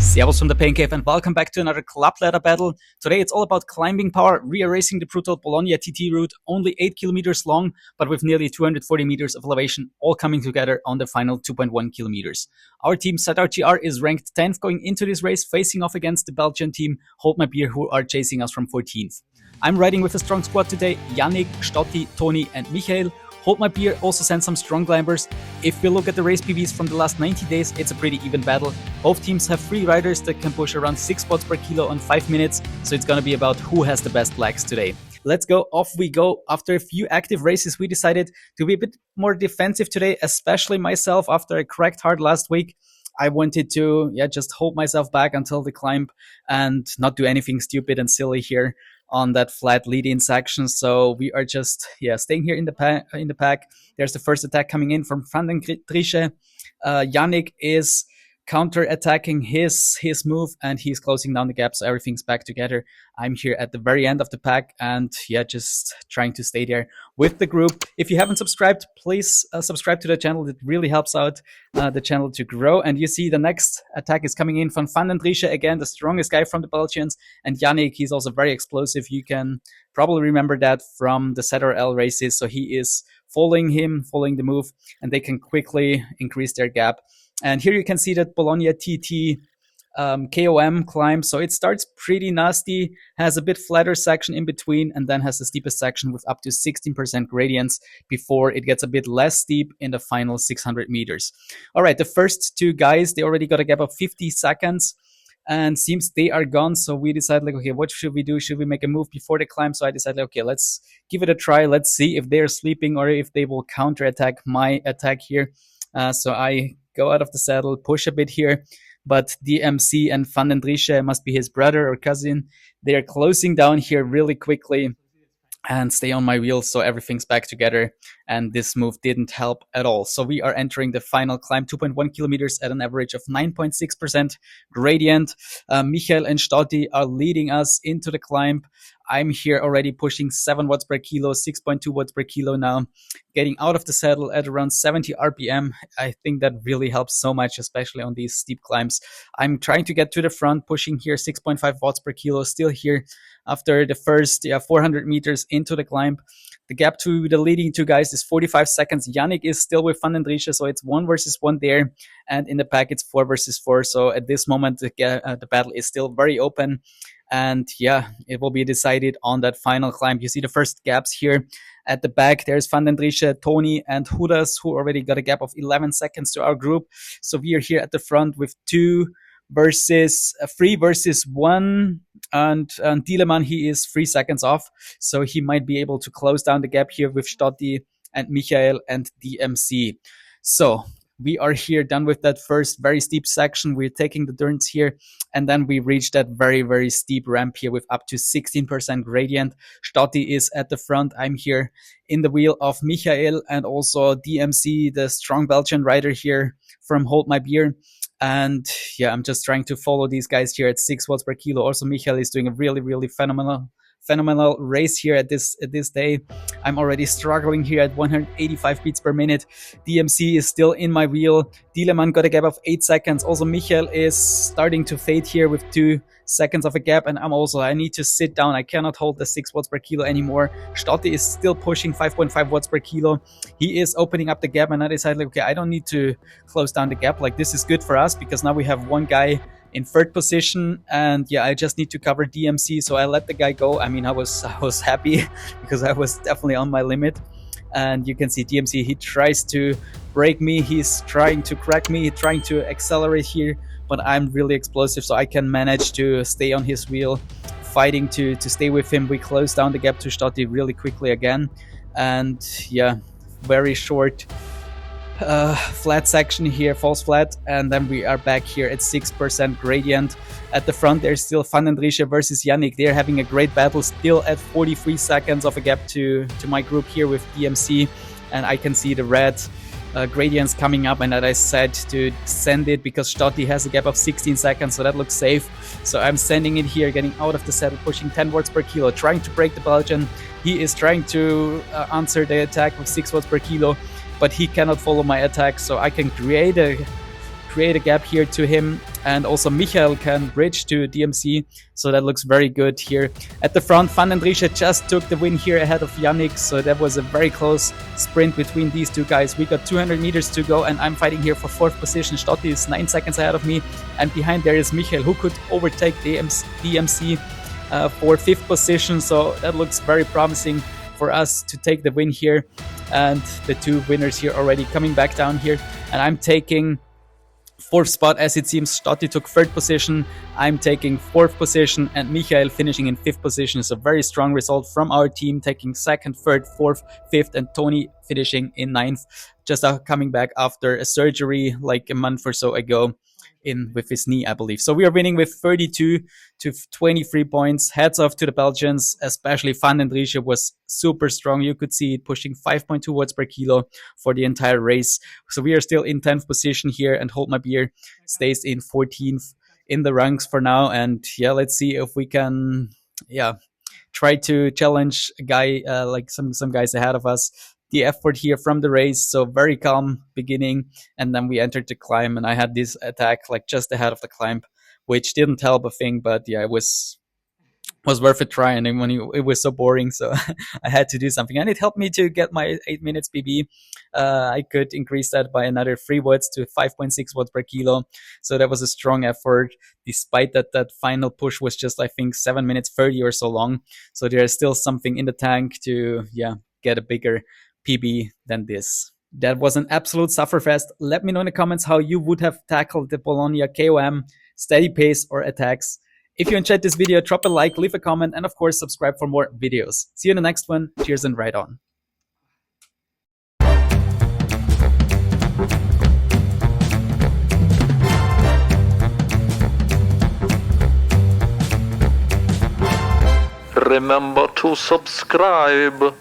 Servus from the Pain Cave and welcome back to another club ladder battle. Today it's all about climbing power, re-erasing the brutal Bologna TT route, only 8 kilometers long, but with nearly 240 meters of elevation, all coming together on the final 2.1 kilometers. Our team ZRG-R is ranked 10th going into this race, facing off against the Belgian team Hold My Beer, who are chasing us from 14th. I'm riding with a strong squad today: Yannick, Stotti, Tony and Michael. Hold My Beer also sent some strong climbers. If we look at the race PBs from the last 90 days, it's a pretty even battle. Both teams have 3 riders that can push around 6 watts per kilo on 5 minutes, so it's gonna be about who has the best legs today. Let's go, off we go. After a few active races, we decided to be a bit more defensive today, especially myself. After I cracked hard last week, I wanted to just hold myself back until the climb and not do anything stupid and silly here on that flat lead-in section. So we are just staying here in the pack. There's the first attack coming in from Van den Driesche. Yannick is counter-attacking his move and he's closing down the gap, so everything's back together. I'm here at the very end of the pack and just trying to stay there with the group. If you haven't subscribed, please subscribe to the channel. It really helps out the channel to grow. And you see the next attack is coming in from Van den Driesche, again the strongest guy from the Belgians, and Yannick, he's also very explosive. You can probably remember that from the ZRL races. So he is following the move, and they can quickly increase their gap. And here you can see that Bologna TT KOM climb. So it starts pretty nasty, has a bit flatter section in between, and then has the steepest section with up to 16% gradients before it gets a bit less steep in the final 600 meters. All right, the first 2 guys, they already got a gap of 50 seconds. And seems they are gone. So we decided, like, okay, what should we do? Should we make a move before the climb? So I decided, okay, let's give it a try. Let's see if they're sleeping or if they will counterattack my attack here. So I go out of the saddle, push a bit here, but DMC and Van den Driesche, must be his brother or cousin, they are closing down here really quickly and stay on my wheels, so everything's back together, and this move didn't help at all. So we are entering the final climb, 2.1 kilometers at an average of 9.6% gradient. Michael and Stotti are leading us into the climb. I'm here already pushing 7 watts per kilo, 6.2 watts per kilo now, getting out of the saddle at around 70 RPM. I think that really helps so much, especially on these steep climbs. I'm trying to get to the front, pushing here 6.5 watts per kilo, still here after the first 400 meters into the climb. The gap to the leading 2 guys is 45 seconds. Yannick is still with Van den Driesche, so it's 1 versus 1 there. And in the pack, it's 4 versus 4. So at this moment, the battle is still very open. And it will be decided on that final climb. You see the first gaps here at the back. There's Van den Driesche, Tony, and Hudas, who already got a gap of 11 seconds to our group. So we are here at the front with 3 versus 1. And Dielemann, he is 3 seconds off. So he might be able to close down the gap here with Stotti and Michael and DMC. So we are here done with that first very steep section. We're taking the turns here, and then we reach that very, very steep ramp here with up to 16% gradient. Stotti is at the front. I'm here in the wheel of Michael and also DMC, the strong Belgian rider here from Hold My Beer. And I'm just trying to follow these guys here at 6 watts per kilo. Also, Michael is doing a really, really phenomenal race here at this day. I'm already struggling here at 185 beats per minute. DMC is still in my wheel. Dielemann got a gap of 8 seconds. Also, Michael is starting to fade here with 2 seconds of a gap, and I need to sit down. I cannot hold the 6 watts per kilo anymore. Stotti is still pushing 5.5 watts per kilo. He is opening up the gap, and I decided, okay, I don't need to close down the gap. Like, this is good for us because now we have 1 guy in 3rd position, and I just need to cover DMC, so I let the guy go. I mean, I was happy because I was definitely on my limit. And you can see DMC, he tries to break me, he's trying to crack me, he's trying to accelerate here, but I'm really explosive, so I can manage to stay on his wheel, fighting to stay with him. We close down the gap to Stotti really quickly again, and very short flat section here, falls flat, and then we are back here at 6% gradient. At the front, there's still Van den Driesche versus Yannick. They're having a great battle, still at 43 seconds of a gap to my group here with DMC, and I can see the red gradients coming up, and that I said to send it because Stotti has a gap of 16 seconds, so that looks safe. So I'm sending it here, getting out of the saddle, pushing 10 watts per kilo, trying to break the Belgian. He is trying to answer the attack with 6 watts per kilo, but he cannot follow my attack, so I can create a create a gap here to him, and also Michael can bridge to DMC, so that looks very good here. At the front, Van den Driesche just took the win here ahead of Yannick, so that was a very close sprint between these two guys. We got 200 meters to go, and I'm fighting here for 4th position. Stotti is 9 seconds ahead of me, and behind there is Michael, who could overtake DMC for 5th position, so that looks very promising for us to take the win here. And the two winners here already coming back down here, and I'm taking 4th spot as it seems. Stotti took 3rd position, I'm taking 4th position, and Michael finishing in 5th position. So very strong result from our team, taking 2nd, 3rd, 4th, 5th, and Tony finishing in 9th, just coming back after a surgery like a month or so ago with his knee, I believe. So we are winning with 32 to 23 points. Hats off to the Belgians, especially Van den Driesche was super strong. You could see it pushing 5.2 watts per kilo for the entire race. So we are still in 10th position here, and Hold My Beer stays in 14th in the ranks for now. And yeah, let's see if we can try to challenge a guy like some guys ahead of us. The effort here from the race, so very calm beginning, and then we entered the climb, and I had this attack like just ahead of the climb, which didn't help a thing, but yeah, it was worth a try. And when it was so boring, so I had to do something, and it helped me to get my 8 minutes PB. I could increase that by another 3 watts to 5.6 watts per kilo, so that was a strong effort, despite that final push was just, I think, 7 minutes 30 or so long. So there's still something in the tank to get a bigger PB than this. That was an absolute sufferfest. Let me know in the comments how you would have tackled the Bologna KOM, steady pace or attacks. If you enjoyed this video, drop a like, leave a comment, and of course subscribe for more videos. See you in the next one. Cheers and ride on. Remember to subscribe.